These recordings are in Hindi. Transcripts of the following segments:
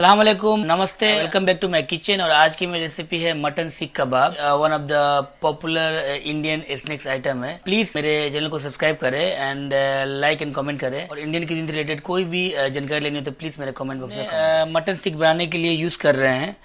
अस्सलामुअलैकुम, नमस्ते, welcome back to my kitchen. और आज की मेरी रेसिपी है mutton seekh kabab. One of the popular Indian snacks item है। प्लीज मेरे चैनल को सब्सक्राइब करें एंड लाइक एंड कमेंट करें। और इंडियन किचन से रिलेटेड कोई भी जानकारी लेनी हो तो प्लीज मेरे कमेंट बॉक्स में मटन सीख बनाने के लिए यूज कर रहे हैं।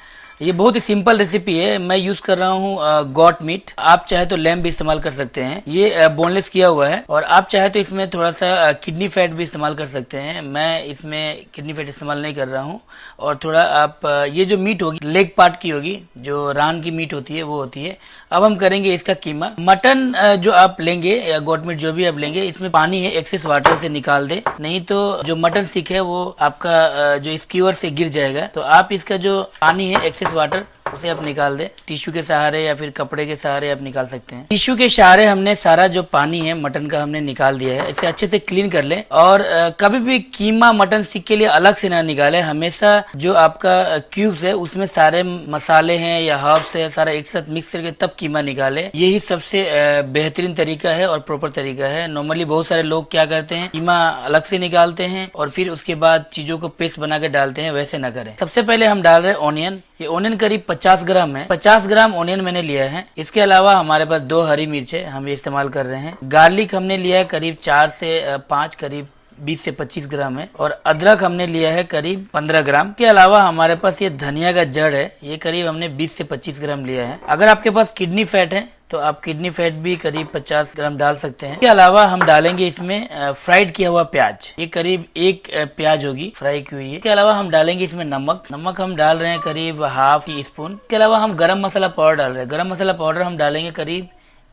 ये बहुत ही सिंपल रेसिपी है। मैं यूज कर रहा हूँ गॉट मीट। आप चाहे तो लैम्ब भी इस्तेमाल कर सकते हैं। ये बोनलेस किया हुआ है। और आप चाहे तो इसमें थोड़ा सा किडनी फैट भी इस्तेमाल कर सकते हैं। मैं इसमें किडनी फैट इस्तेमाल नहीं कर रहा हूँ। और थोड़ा आप ये जो मीट होगी लेग पार्ट की होगी, जो रान की मीट होती है वो होती है। अब हम करेंगे इसका कीमा। मटन जो आप लेंगे या गोट मीट जो भी आप लेंगे, इसमें पानी है एक्सेस वाटर से निकाल दे, नहीं तो जो मटन सीख है वो आपका जो स्कीवर से गिर जाएगा। तो आप इसका जो पानी है एक्सेस वाटर उसे आप निकाल दे, टिश्यू के सहारे या फिर कपड़े के सहारे आप निकाल सकते हैं। टिश्यू के सहारे हमने सारा जो पानी है मटन का हमने निकाल दिया है। इसे अच्छे से क्लीन कर ले। और कभी भी कीमा मटन सीख के लिए अलग से ना निकाले। हमेशा जो आपका क्यूब्स है उसमें सारे मसाले हैं या हर्ब्स है सारा एक साथ मिक्स करके तब कीमा निकाले। यही सबसे बेहतरीन तरीका है और प्रॉपर तरीका है। नॉर्मली बहुत सारे लोग क्या करते हैं, कीमा अलग से निकालते हैं और फिर उसके बाद चीजों को पेस्ट बना के डालते हैं। वैसे ना करें। सबसे पहले हम डाल रहे हैं ऑनियन। ये ऑनियन करीब 50 ग्राम है। 50 ग्राम ऑनियन मैंने लिया है। इसके अलावा हमारे पास 2 हरी मिर्च है, हम ये इस्तेमाल कर रहे हैं। गार्लिक हमने लिया है करीब 4 से 5, करीब 20 से 25 ग्राम है। और अदरक हमने लिया है करीब 15 ग्राम। के अलावा हमारे पास ये धनिया का जड़ है, ये करीब हमने 20 से 25 ग्राम लिया है। अगर आपके पास किडनी फैट है तो आप किडनी फैट भी करीब 50 ग्राम डाल सकते हैं। इसके अलावा हम डालेंगे इसमें फ्राइड किया हुआ प्याज। ये करीब 1 प्याज होगी फ्राई की हुई है। इसके अलावा हम डालेंगे इसमें नमक हम डाल रहे हैं करीब ½ टी स्पून। इसके अलावा हम गरम मसाला पाउडर डाल रहे हैं। गरम मसाला पाउडर हम डालेंगे करीब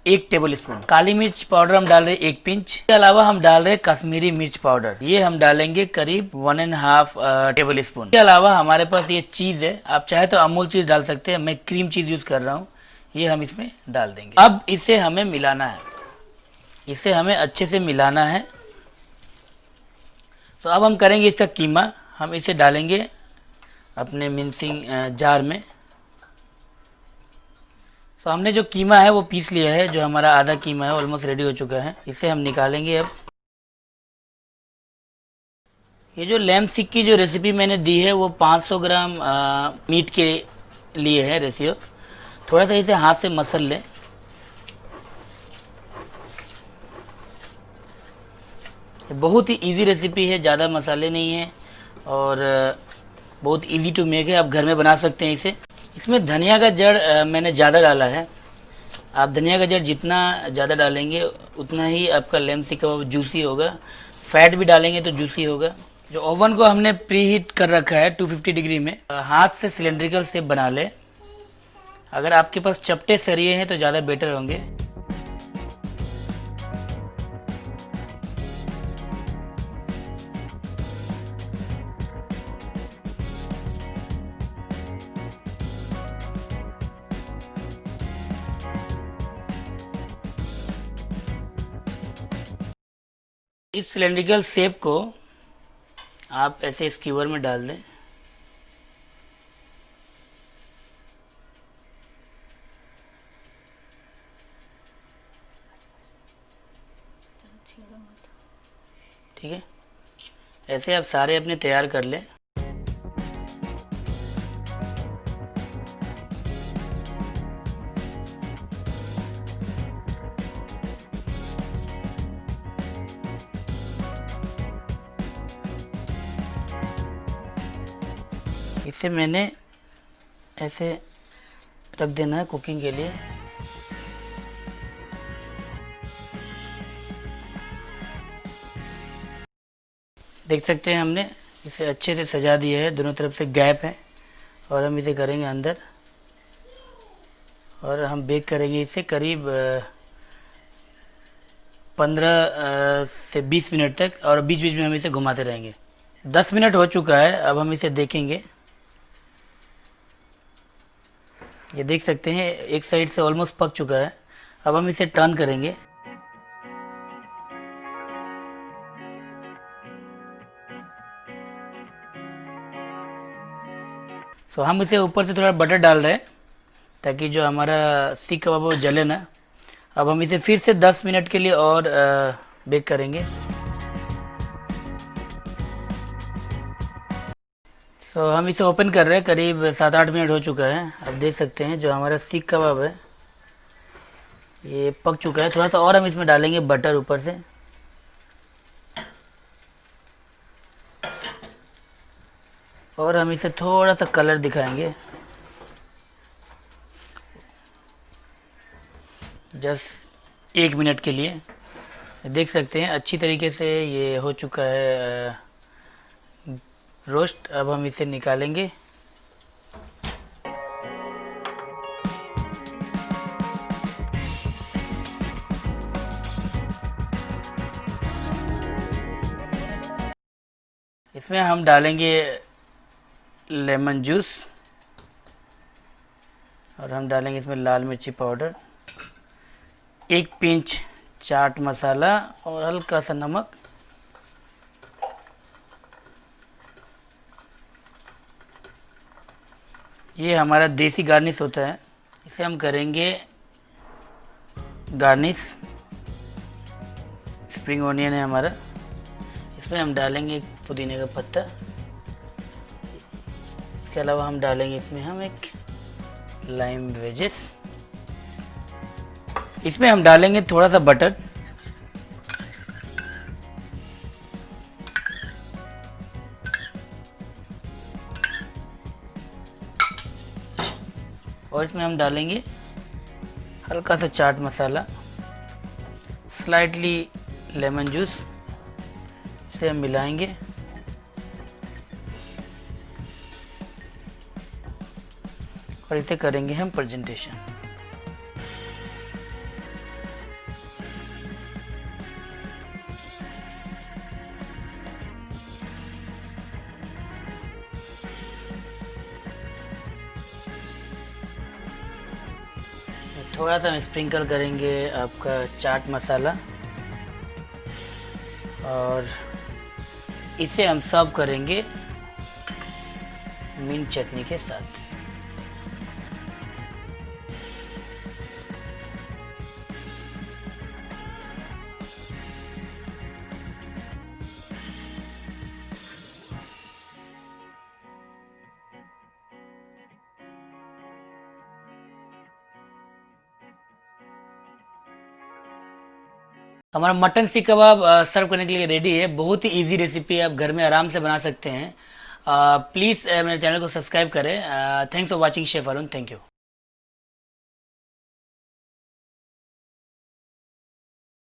1 टेबल स्पून। काली मिर्च पाउडर हम डाल रहे हैं 1 पिंच। इसके अलावा हम डाल रहे हैं कश्मीरी मिर्च पाउडर, ये हम डालेंगे करीब 1½ टेबल स्पून। इसके अलावा हमारे पास ये चीज है, आप चाहे तो अमूल चीज डाल सकते हैं, मैं क्रीम चीज यूज कर रहा हूँ, ये हम इसमें डाल देंगे। अब इसे हमें मिलाना है, इसे हमें अच्छे से मिलाना है। तो अब हम करेंगे इसका कीमा। हम इसे डालेंगे अपने मिक्सिंग जार में। तो हमने जो कीमा है वो पीस लिया है, जो हमारा आधा कीमा है ऑलमोस्ट रेडी हो चुका है। इसे हम निकालेंगे। अब ये जो लैम्ब सीख की जो रेसिपी मैंने दी है वो 500 ग्राम मीट के लिए है रेशियो। थोड़ा सा इसे हाथ से मसल ले। बहुत ही इजी रेसिपी है, ज़्यादा मसाले नहीं है और बहुत इजी टू मेक है। आप घर में बना सकते हैं इसे। इसमें धनिया का जड़ मैंने ज़्यादा डाला है। आप धनिया का जड़ जितना ज़्यादा डालेंगे उतना ही आपका लैम्ब सीख कबाब जूसी होगा। फैट भी डालेंगे तो जूसी होगा। जो ओवन को हमने प्री हीट कर रखा है 250 डिग्री में, हाथ से सिलेंड्रिकल शेप बना ले। अगर आपके पास चपटे सरिये हैं तो ज़्यादा बेटर होंगे। इस सिलेंड्रिकल शेप को आप ऐसे स्कीवर में डाल दें। ठीक है, ऐसे आप सारे अपने तैयार कर लें। इसे मैंने ऐसे रख देना है कुकिंग के लिए। देख सकते हैं हमने इसे अच्छे से सजा दिया है, दोनों तरफ से गैप है। और हम इसे करेंगे अंदर और हम बेक करेंगे इसे करीब 15 से 20 मिनट तक। और बीच बीच में हम इसे घुमाते रहेंगे। 10 मिनट हो चुका है, अब हम इसे देखेंगे। ये देख सकते हैं एक साइड से ऑलमोस्ट पक चुका है। अब हम इसे टर्न करेंगे। तो हम इसे ऊपर से थोड़ा बटर डाल रहे हैं ताकि जो हमारा सीख कबाब वो जले ना। अब हम इसे फिर से 10 मिनट के लिए और बेक करेंगे। सो हम इसे ओपन कर रहे हैं, करीब 7-8 मिनट हो चुका है। अब देख सकते हैं जो हमारा सीख कबाब है ये पक चुका है। थोड़ा सा और हम इसमें डालेंगे बटर ऊपर से। और हम इसे थोड़ा सा कलर दिखाएंगे, जस्ट 1 मिनट के लिए। देख सकते हैं अच्छी तरीके से ये हो चुका है रोस्ट। अब हम इसे निकालेंगे। इसमें हम डालेंगे लेमन जूस और हम डालेंगे इसमें लाल मिर्ची पाउडर, 1 पिंच चाट मसाला और हल्का सा नमक। ये हमारा देसी गार्निश होता है, इसे हम करेंगे गार्निश। स्प्रिंग ऑनियन है हमारा, इसमें हम डालेंगे पुदीने का पत्ता। इसके अलावा हम डालेंगे इसमें हम एक लाइम वेजेस। इसमें हम डालेंगे थोड़ा सा बटर। और इसमें हम डालेंगे हल्का सा chaat masala, slightly lemon juice. इसे हम मिलाएंगे और इसे करेंगे हम प्रेजेंटेशन। थोड़ा सा हम स्प्रिंकल करेंगे आपका चाट मसाला और इसे हम सर्व करेंगे मिंट चटनी के साथ। हमारा मटन सीख कबाब सर्व करने के लिए रेडी है। बहुत ही इजी रेसिपी है, आप घर में आराम से बना सकते हैं। प्लीज़ मेरे चैनल को सब्सक्राइब करें। Thanks for watching chef Arun. Thank you.